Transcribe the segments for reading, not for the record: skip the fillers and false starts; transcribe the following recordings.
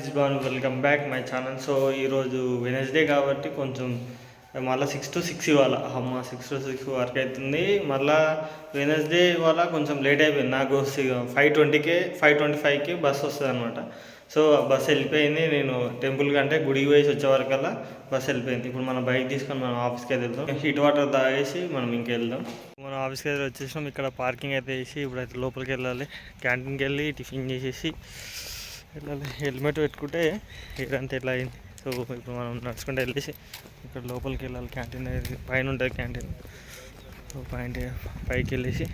This బాన్ welcome back my channel. So ఈరోజు Wednesday కాబట్టి కొంచెం మళ్ళీ 6 to 6 ఇవాళ అమ్మ 6 to 6 వర్క్ అవుతుంది. మళ్ళీ వెనస్డే ఇవాళ కొంచెం లేట్ అయిపోయింది. నాకు 5:20కే 5:25కి బస్సు వస్తుంది అనమాట. సో బస్సు వెళ్ళిపోయింది. నేను టెంపుల్ కంటే గుడికి పోయేసి వచ్చే వరకల్లా బస్సు వెళ్ళిపోయింది. ఇప్పుడు మనం బైక్ తీసుకొని మనం ఆఫీస్కి అయితే వెళ్దాం. హీట్ వాటర్ తాగేసి మనం ఇంకెళ్దాం. మనం ఆఫీస్కి అయితే వచ్చేసాం. ఇక్కడ పార్కింగ్ అయితే వేసి ఇప్పుడైతే లోపలికి వెళ్ళాలి. క్యాంటీన్కి వెళ్ళి టిఫిన్ చేసేసి వెళ్ళాలి. హెల్మెట్ పెట్టుకుంటే ఏదంతా ఎట్లా అయింది. సో ఇప్పుడు మనం నడుచుకుంటూ వెళ్ళేసి ఇక్కడ లోపలికి వెళ్ళాలి. క్యాంటీన్ పైన ఉంటుంది క్యాంటీన్. సో పైకి వెళ్ళేసి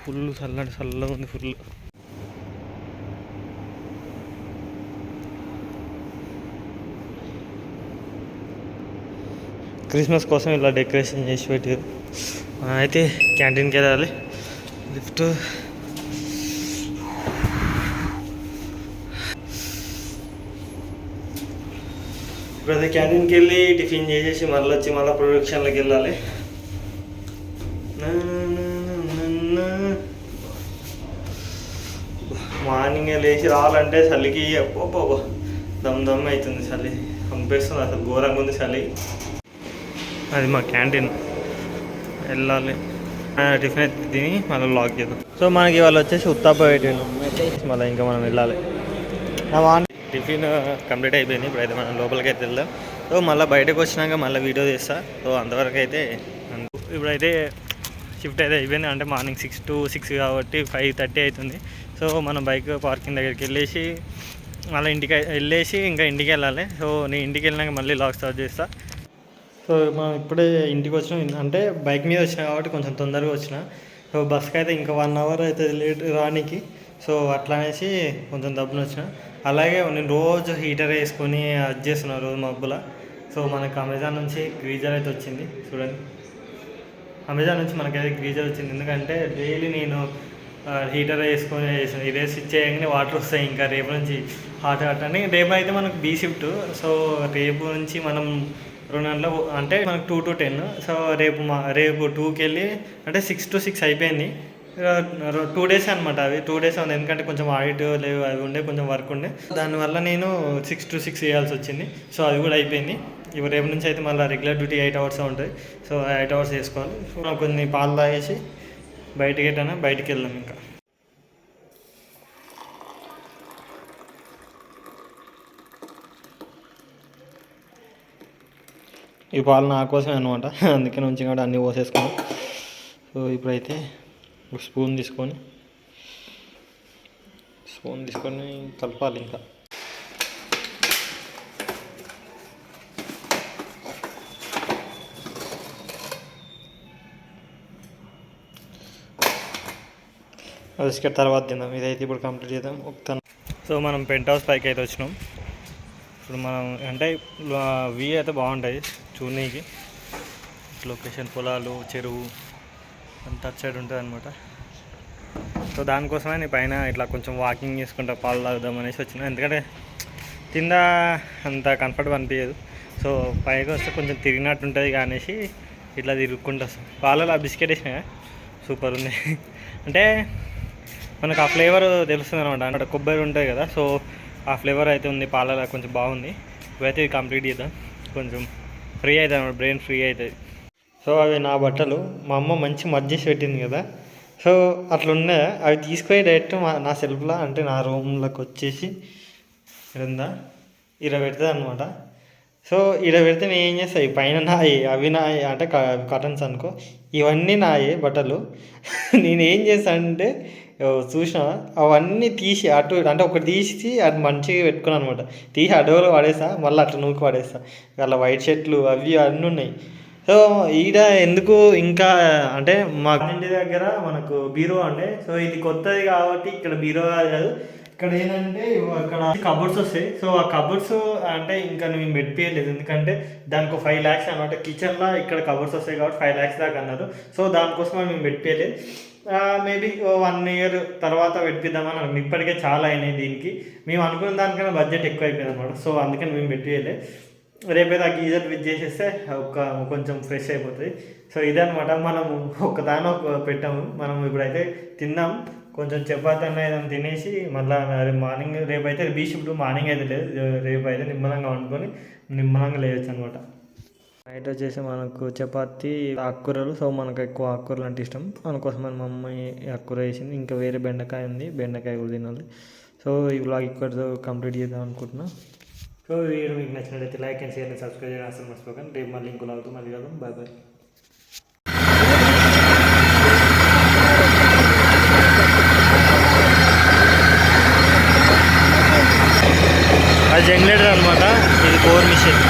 ఫుల్ చల్లగా ఉంది. ఫుల్ క్రిస్మస్ కోసం ఇలా డెకరేషన్ చేసి పెట్టారు. అయితే క్యాంటీన్కి వెళ్ళాలి. లిఫ్ట్ ఇప్పుడు అదే క్యాంటీన్కి వెళ్ళి టిఫిన్ చేసేసి మళ్ళీ వచ్చి మళ్ళీ ప్రొడక్షన్లోకి వెళ్ళాలి. మార్నింగ్ లేచి రావాలంటే చలికి అబ్బో దమ్ అవుతుంది. చలి పంపిస్తుంది, అసలు ఘోరంగా ఉంది చలి. అది మా క్యాంటీన్. వెళ్ళాలి. టిఫిన్ అయితే తిని మళ్ళీ లాక్ చేద్దాం. సో మనకి ఇవాళ వచ్చేసి ఉత్తాప పెట్టిండు. మళ్ళీ ఇంకా మనం వెళ్ళాలి. టిఫిన్ కంప్లీట్ అయిపోయింది. ఇప్పుడైతే మనం లోపలికి అయితే వెళ్దాం. సో మళ్ళీ బయటకు వచ్చినాక మళ్ళీ వీడియో తీస్తా. సో అంతవరకు అయితే ఇప్పుడైతే షిఫ్ట్ అయితే అయిపోయింది. అంటే మార్నింగ్ 6 to 6 కాబట్టి 5:30 అవుతుంది. సో మనం బైక్ పార్కింగ్ దగ్గరికి వెళ్ళేసి మళ్ళీ ఇంటికి వెళ్ళేసి ఇంకా ఇంటికి వెళ్ళాలి. సో నేను ఇంటికి వెళ్ళినాక మళ్ళీ లాగ్ స్టార్ట్ చేస్తా. సో మనం ఇప్పుడే ఇంటికి వచ్చినాం. అంటే బైక్ మీద వచ్చినా కాబట్టి కొంచెం తొందరగా వచ్చిన. సో బస్కి అయితే ఇంకా 1 hour అవుతుంది లేట్ రానికి. సో అట్లా అనేసి కొంచెం దబ్బున వచ్చిన. అలాగే నేను రోజు హీటర్ వేసుకొని అది చేస్తున్నాను రోజు మబ్బుల. సో మనకు అమెజాన్ నుంచి గ్రీజర్ అయితే వచ్చింది. చూడండి, అమెజాన్ నుంచి మనకైతే గ్రీజర్ వచ్చింది. ఎందుకంటే డైలీ నేను హీటర్ వేసుకొని ఇదే స్విచ్ చేయగానే వాటర్ వస్తాయి. ఇంకా రేపు నుంచి హాట్ అని రేపు అయితే మనకు బీ షిఫ్ట్. సో రేపు నుంచి మనం 2 గంటలకు అంటే మనకు 2 to 10. సో రేపు 2కి వెళ్ళి అంటే 6 to 6 అయిపోయింది. 2 days అనమాట. అవి 2 days ఉంది. ఎందుకంటే కొంచెం ఆడిట్ లేవు అవి ఉండే, కొంచెం వర్క్ ఉండే. దానివల్ల నేను 6 to 6 చేయాల్సి వచ్చింది. సో అది కూడా అయిపోయింది. ఇప్పుడు రేపు నుంచి అయితే మళ్ళీ రెగ్యులర్ డ్యూటీ 8 hours ఉంటుంది. సో 8 hours చేసుకోవాలి. సో కొన్ని పాలు తాగేసి బయటికి వెళ్దాం. ఇంకా ఈ పాలు నా కోసమే అనమాట. అందుకే నుంచి కూడా అన్నీ పోసేసుకున్నాం. సో ఇప్పుడైతే ఒక స్పూన్ తీసుకొని కలపాలి. ఇంకా బిస్కెట్ తర్వాత తిందాం. ఇదైతే ఇప్పుడు కంప్లీట్ చేద్దాం. సో మనం పెంట్ హౌస్ పైకి అయితే వచ్చినాం. ఇప్పుడు మనం అంటే వ్యూ అయితే బాగుంటాయి చూడనీకి. లొకేషన్ పొలాలు, చెరువు అంతా సైడ్ ఉంటుంది అనమాట. సో దానికోసమే నేను పైన ఇట్లా కొంచెం వాకింగ్ చేసుకుంటా పాలు తాగుదాం అనేసి వచ్చిన. ఎందుకంటే కింద అంత కంఫర్ట్ అనిపించదు. సో పైకి వస్తే కొంచెం తిరిగినట్టు ఉంటుంది అనేసి ఇట్లా తిరుగుకుంటూ వస్తాం. పాలలో ఆ బిస్కెట్ వేసినా సూపర్ ఉంది. అంటే మనకు ఆ ఫ్లేవర్ తెలుస్తుంది అనమాట. అంటే కొబ్బరి ఉంటుంది కదా. సో ఆ ఫ్లేవర్ అయితే ఉంది పాలలో, కొంచెం బాగుంది. ఇవైతే ఇది కంప్లీట్ చేద్దాం. కొంచెం ఫ్రీ అవుతుంది అనమాట, బ్రెయిన్ ఫ్రీ అవుతుంది. సో అవి నా బట్టలు మా అమ్మ మంచి మర్జేసి పెట్టింది కదా. సో అట్లా ఉన్నాయి. అవి తీసుకొని డైరెక్ట్ నా సెల్ఫ్లో అంటే నా రూమ్లోకి వచ్చేసి ఉందా ఇలా పెడుతుంది అనమాట. సో ఇలా పెడితే నేను ఏం చేస్తాను, పైన నాయి అవి నాయి అంటే కటన్స్ అనుకో, ఇవన్నీ నాయి బట్టలు. నేను ఏం చేస్తానంటే చూసిన అవన్నీ తీసి అటు అంటే ఒకటి తీసి అది మంచిగా పెట్టుకున్నాను అనమాట. తీసి అడవులో పడేస్తా, మళ్ళీ అట్లా నూకి పడేస్తా. అలా వైట్ షర్ట్లు అవి అన్నీ ఉన్నాయి. సో ఈడ ఎందుకు ఇంకా అంటే మా ఇంటి దగ్గర మనకు బీరో అంటే, సో ఇది కొత్తది కాబట్టి ఇక్కడ బీరో కాదు. ఇక్కడ ఏంటంటే అక్కడ కబోర్డ్స్ వస్తాయి. సో ఆ కబోర్డ్స్ అంటే ఇంకా మేము పెట్టియలేదు. ఎందుకంటే దానికి 5 lakhs అనమాట. కిచెన్లో ఇక్కడ కబోర్డ్స్ వస్తాయి కాబట్టి 5 lakhs దాకా అన్నారు. సో దానికోసం మేము పెట్టియలేదు. మేబీ 1 year తర్వాత పెట్టిద్దామని అనుకున్నాం. ఇప్పటికే చాలా అయినాయి దీనికి. మేము అనుకున్న దానికన్నా బడ్జెట్ ఎక్కువ అయిపోయింది అనమాట. సో అందుకని మేము పెట్టియలేదు. రేపైతే ఆ గీజర్ ఫిట్ చేసేస్తే కొంచెం ఫ్రెష్ అయిపోతుంది. సో ఇదనమాట. మనం ఒకదాని పెట్టాము. మనం ఇప్పుడైతే తిందాం. కొంచెం చపాతీ అన్న ఏదైనా తినేసి మళ్ళీ మార్నింగ్ రేపు అయితే బీ షిఫ్ట్ మార్నింగ్ అయితే లేదు, రేపు అయితే నిమ్మలంగా వండుకొని నిమ్మలంగా లేయచ్చు అనమాట. నైట్ వచ్చేసి మనకు చపాతీ ఆకుకూరలు, సో మనకు ఎక్కువ ఆకుకూరలు అంటే ఇష్టం, అందుకోసం మా మమ్మీ ఆకుకూర వేసింది. ఇంకా వేరే బెండకాయ ఉంది, బెండకాయ కూడా తినాలి. సో ఈ వ్లాగ్ ఇక్కడితో కంప్లీట్ చేద్దాం అనుకుంటున్నా. సో ఈ వీడియో మీకు నచ్చినట్లయితే like and share and subscribe చేయడం అసలు మర్చిపోకండి. రేపు మళ్ళీ ఇంకో లాగుతూ మళ్ళీ కలుద్దాం. Bye bye. అది జనరేటర్ అనమాట, ఇది కోర్ మిషన్.